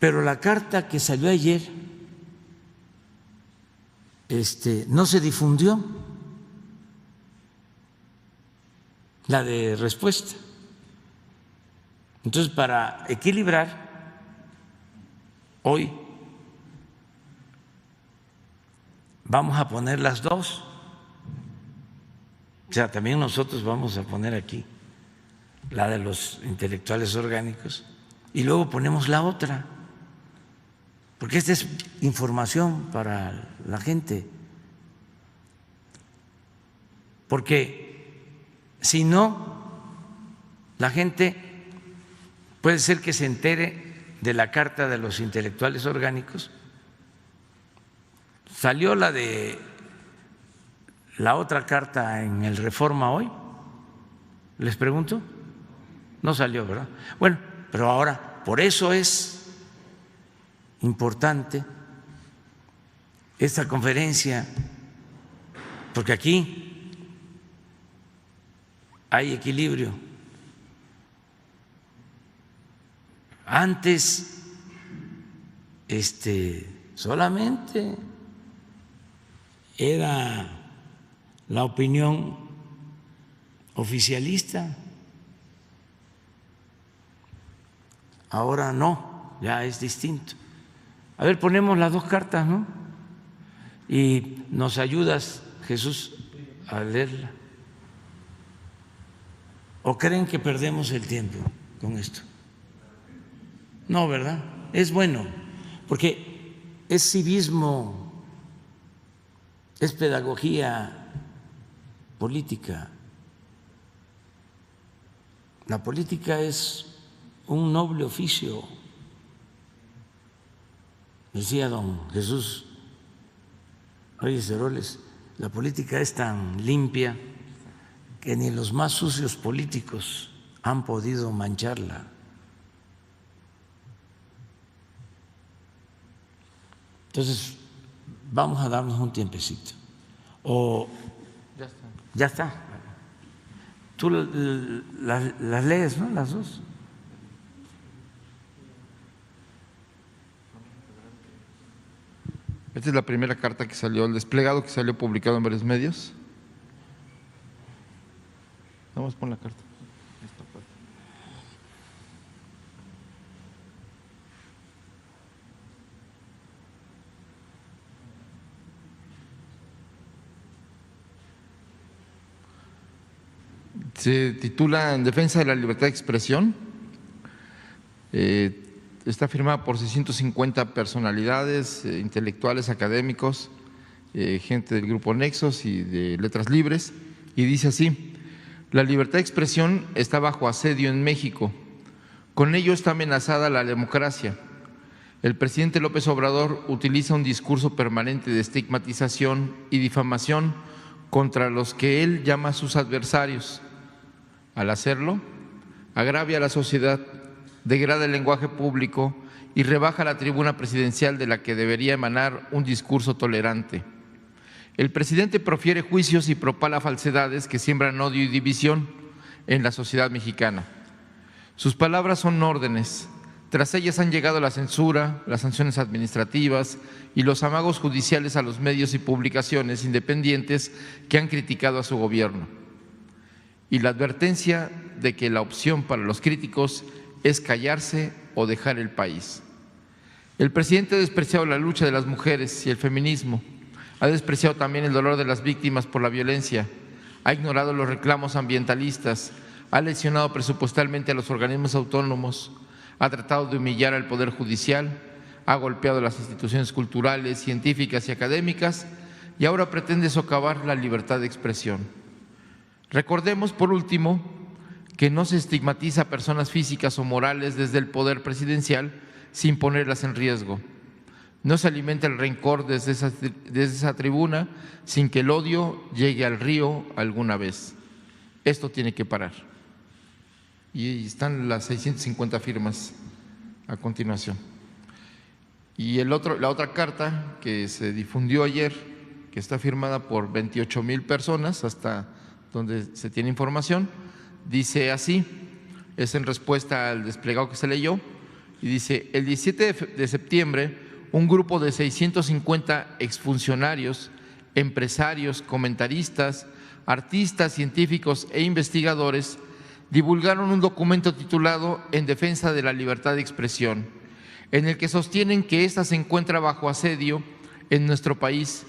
Pero la carta que salió ayer no se difundió, la de respuesta. Entonces, para equilibrar, hoy vamos a poner las dos. O sea, también nosotros vamos a poner aquí la de los intelectuales orgánicos y luego ponemos la otra, porque esta es información para la gente. Porque si no, la gente puede ser que se entere de la carta de los intelectuales orgánicos. Salió la de la otra carta en el Reforma hoy, les pregunto, no salió, ¿verdad? Bueno, pero ahora, por eso es importante esta conferencia, porque aquí hay equilibrio. Antes, solamente era la opinión oficialista, ahora no, ya es distinto. A ver, ponemos las dos cartas, ¿no? Y nos ayudas, Jesús, a leerla. ¿O creen que perdemos el tiempo con esto? No, ¿verdad? Es bueno, porque es civismo, es pedagogía política. La política es un noble oficio. Decía don Jesús Reyes Heroles, la política es tan limpia que ni los más sucios políticos han podido mancharla. Entonces, vamos a darnos un tiempecito. O Ya está. ya está. Tú las lees, ¿no? Las dos. Esta es la primera carta que salió, el desplegado que salió publicado en varios medios. Vamos por la carta. Se titula En defensa de la libertad de expresión. Está firmada por 650 personalidades, intelectuales, académicos, gente del Grupo Nexos y de Letras Libres, y dice así: la libertad de expresión está bajo asedio en México. Con ello está amenazada la democracia. El presidente López Obrador utiliza un discurso permanente de estigmatización y difamación contra los que él llama sus adversarios. Al hacerlo, agravia a la sociedad, degrada el lenguaje público y rebaja la tribuna presidencial de la que debería emanar un discurso tolerante. El presidente profiere juicios y propala falsedades que siembran odio y división en la sociedad mexicana. Sus palabras son órdenes. Tras ellas han llegado la censura, las sanciones administrativas y los amagos judiciales a los medios y publicaciones independientes que han criticado a su gobierno. Y la advertencia de que la opción para los críticos es callarse o dejar el país. El presidente ha despreciado la lucha de las mujeres y el feminismo, ha despreciado también el dolor de las víctimas por la violencia, ha ignorado los reclamos ambientalistas, ha lesionado presupuestalmente a los organismos autónomos, ha tratado de humillar al Poder Judicial, ha golpeado las instituciones culturales, científicas y académicas y ahora pretende socavar la libertad de expresión. Recordemos, por último, que no se estigmatiza a personas físicas o morales desde el poder presidencial sin ponerlas en riesgo. No se alimenta el rencor desde esa tribuna sin que el odio llegue al río alguna vez. Esto tiene que parar. Y están las 650 firmas a continuación. Y la otra carta que se difundió ayer, que está firmada por 28,000 personas, hasta donde se tiene información, dice así, es en respuesta al desplegado que se leyó: y dice: el 17 de septiembre, un grupo de 650 exfuncionarios, empresarios, comentaristas, artistas, científicos e investigadores divulgaron un documento titulado En defensa de la libertad de expresión, en el que sostienen que ésta se encuentra bajo asedio en nuestro país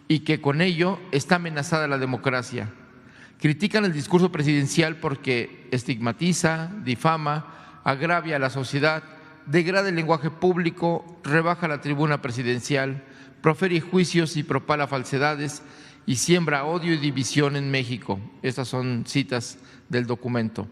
y que con ello está amenazada la democracia. Critican el discurso presidencial porque estigmatiza, difama, agravia a la sociedad, degrada el lenguaje público, rebaja la tribuna presidencial, profiere juicios y propala falsedades y siembra odio y división en México. Estas son citas del documento.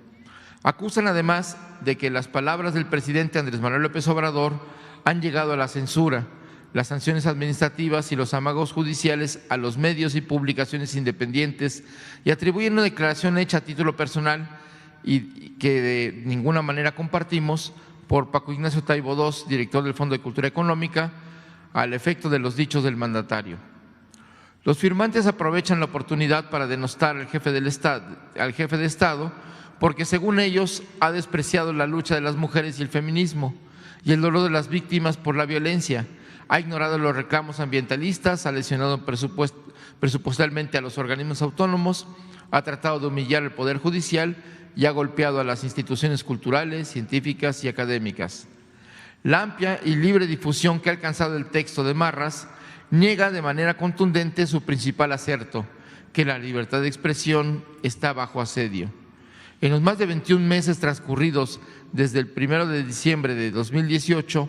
Acusan además de que las palabras del presidente Andrés Manuel López Obrador han llegado a la censura, las sanciones administrativas y los amagos judiciales a los medios y publicaciones independientes, y atribuyen una declaración hecha a título personal y que de ninguna manera compartimos por Paco Ignacio Taibo II, director del Fondo de Cultura Económica, al efecto de los dichos del mandatario. Los firmantes aprovechan la oportunidad para denostar al jefe de Estado, porque según ellos ha despreciado la lucha de las mujeres y el feminismo y el dolor de las víctimas por la violencia, ha ignorado los reclamos ambientalistas, ha lesionado presupuestalmente a los organismos autónomos, ha tratado de humillar al Poder Judicial y ha golpeado a las instituciones culturales, científicas y académicas. La amplia y libre difusión que ha alcanzado el texto de Marras niega de manera contundente su principal aserto, que la libertad de expresión está bajo asedio. En los más de 21 meses transcurridos desde el 1 de diciembre de 2018,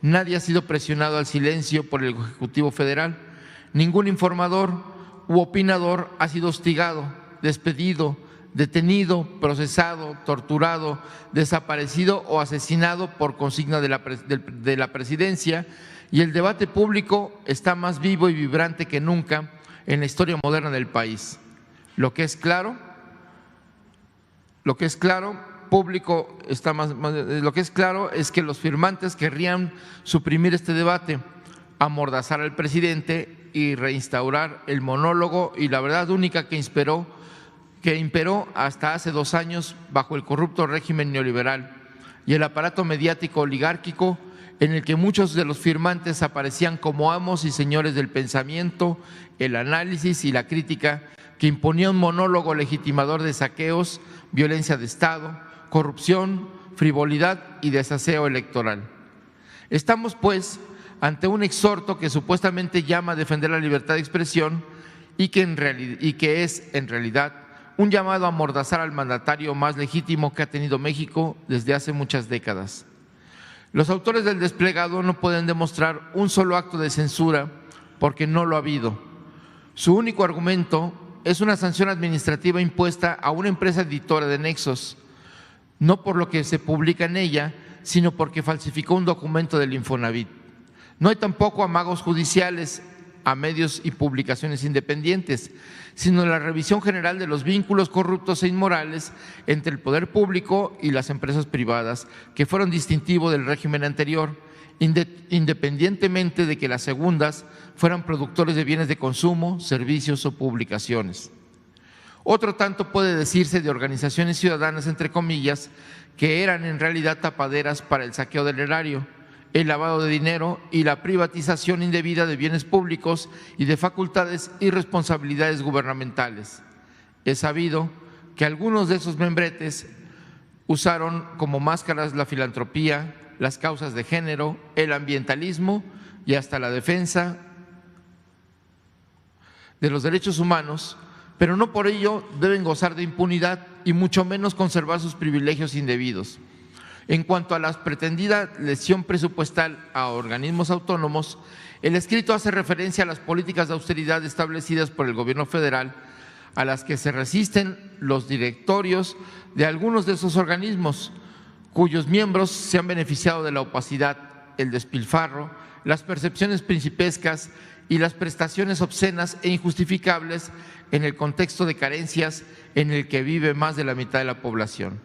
nadie ha sido presionado al silencio por el Ejecutivo Federal. Ningún informador u opinador ha sido hostigado, despedido, detenido, procesado, torturado, desaparecido o asesinado por consigna de la presidencia, y el debate público está más vivo y vibrante que nunca en la historia moderna del país. Lo que es claro es que los firmantes querrían suprimir este debate, amordazar al presidente y reinstaurar el monólogo y la verdad única que imperó hasta hace 2 años bajo el corrupto régimen neoliberal y el aparato mediático oligárquico, en el que muchos de los firmantes aparecían como amos y señores del pensamiento, el análisis y la crítica, que imponía un monólogo legitimador de saqueos, violencia de Estado, corrupción, frivolidad y desaseo electoral. Estamos, pues, ante un exhorto que supuestamente llama a defender la libertad de expresión y que es, en realidad, un llamado a amordazar al mandatario más legítimo que ha tenido México desde hace muchas décadas. Los autores del desplegado no pueden demostrar un solo acto de censura porque no lo ha habido. Su único argumento es una sanción administrativa impuesta a una empresa editora de Nexos, no por lo que se publica en ella, sino porque falsificó un documento del Infonavit. No hay tampoco amagos judiciales a medios y publicaciones independientes, sino la revisión general de los vínculos corruptos e inmorales entre el poder público y las empresas privadas, que fueron distintivo del régimen anterior, independientemente de que las segundas fueran productores de bienes de consumo, servicios o publicaciones. Otro tanto puede decirse de organizaciones ciudadanas, entre comillas, que eran en realidad tapaderas para el saqueo del erario, el lavado de dinero y la privatización indebida de bienes públicos y de facultades y responsabilidades gubernamentales. Es sabido que algunos de esos membretes usaron como máscaras la filantropía, las causas de género, el ambientalismo y hasta la defensa de los derechos humanos, pero no por ello deben gozar de impunidad y mucho menos conservar sus privilegios indebidos. En cuanto a la pretendida lesión presupuestal a organismos autónomos, el escrito hace referencia a las políticas de austeridad establecidas por el gobierno federal, a las que se resisten los directorios de algunos de esos organismos, cuyos miembros se han beneficiado de la opacidad, el despilfarro, las percepciones principescas y las prestaciones obscenas e injustificables en el contexto de carencias en el que vive más de la mitad de la población.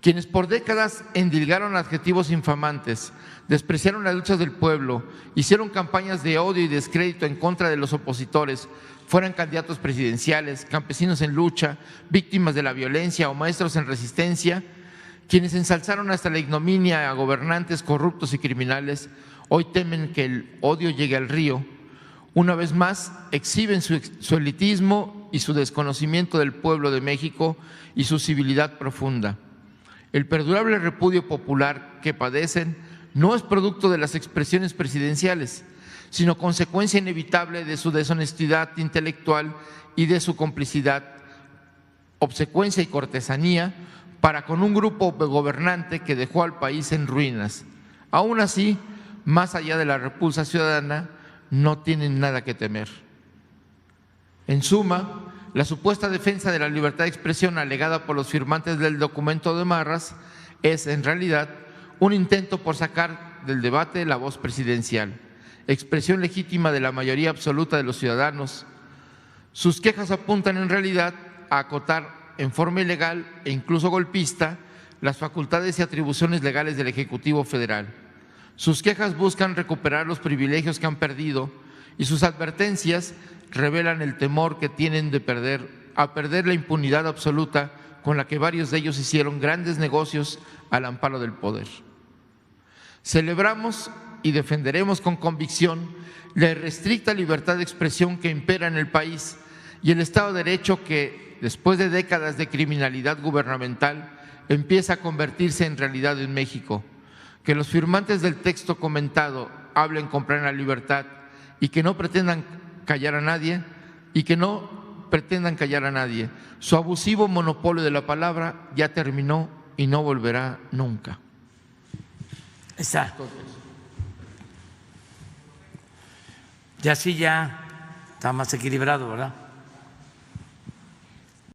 Quienes por décadas endilgaron adjetivos infamantes, despreciaron las luchas del pueblo, hicieron campañas de odio y descrédito en contra de los opositores, fueran candidatos presidenciales, campesinos en lucha, víctimas de la violencia o maestros en resistencia, Quienes ensalzaron hasta la ignominia a gobernantes corruptos y criminales, hoy temen que el odio llegue al río. Una vez más, exhiben su elitismo y su desconocimiento del pueblo de México y su civilidad profunda. El perdurable repudio popular que padecen no es producto de las expresiones presidenciales, sino consecuencia inevitable de su deshonestidad intelectual y de su complicidad, obsecuencia y cortesanía para con un grupo gobernante que dejó al país en ruinas. Aún así, más allá de la repulsa ciudadana, no tienen nada que temer. En suma, la supuesta defensa de la libertad de expresión alegada por los firmantes del documento de Marras es, en realidad, un intento por sacar del debate la voz presidencial, expresión legítima de la mayoría absoluta de los ciudadanos. Sus quejas apuntan, en realidad, a acotar en forma ilegal e incluso golpista las facultades y atribuciones legales del Ejecutivo Federal. Sus quejas buscan recuperar los privilegios que han perdido y sus advertencias revelan el temor que tienen de perder la impunidad absoluta con la que varios de ellos hicieron grandes negocios al amparo del poder. Celebramos y defenderemos con convicción la irrestricta libertad de expresión que impera en el país y el Estado de Derecho que, después de décadas de criminalidad gubernamental, empieza a convertirse en realidad en México. Que los firmantes del texto comentado hablen con plena libertad y que no pretendan callar a nadie, Su abusivo monopolio de la palabra ya terminó y no volverá nunca. Está. Ya sí, ya está más equilibrado, ¿verdad?